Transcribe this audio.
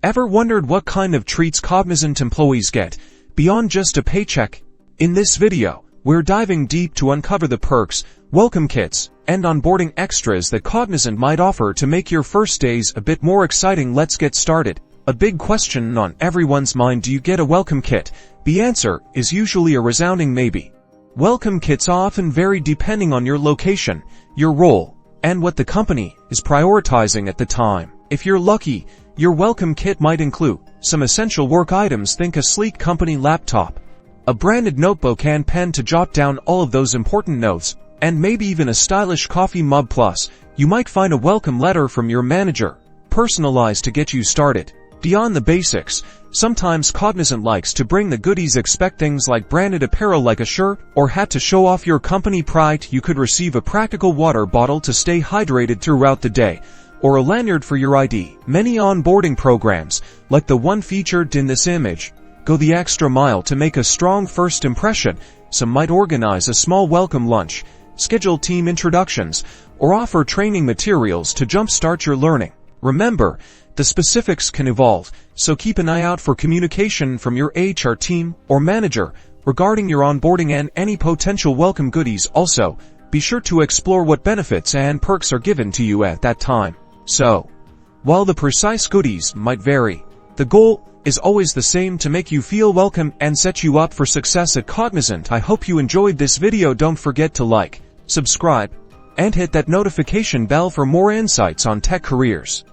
Ever wondered what kind of treats Cognizant employees get, beyond just a paycheck? In this video, we're diving deep to uncover the perks, welcome kits, and onboarding extras that Cognizant might offer to make your first days a bit more exciting. Let's get started. A big question on everyone's mind: do you get a welcome kit? The answer is usually a resounding maybe. Welcome kits often vary depending on your location, your role, and what the company is prioritizing at the time. If you're lucky, your welcome kit might include some essential work items. Think a sleek company laptop, a branded notebook and pen to jot down all of those important notes, and maybe even a stylish coffee mug. Plus, you might find a welcome letter from your manager, personalized to get you started. Beyond the basics, sometimes Cognizant likes to bring the goodies. Expect things like branded apparel like a shirt or hat to show off your company pride. You could receive a practical water bottle to stay hydrated throughout the day, or a lanyard for your ID. Many onboarding programs, like the one featured in this image, go the extra mile to make a strong first impression. Some might organize a small welcome lunch, schedule team introductions, or offer training materials to jumpstart your learning. Remember, the specifics can evolve, so keep an eye out for communication from your HR team or manager regarding your onboarding and any potential welcome goodies. Also, be sure to explore what benefits and perks are given to you at that time. So, while the precise goodies might vary, the goal is always the same: to make you feel welcome and set you up for success at Cognizant. I hope you enjoyed this video. Don't forget to like, subscribe, and hit that notification bell for more insights on tech careers.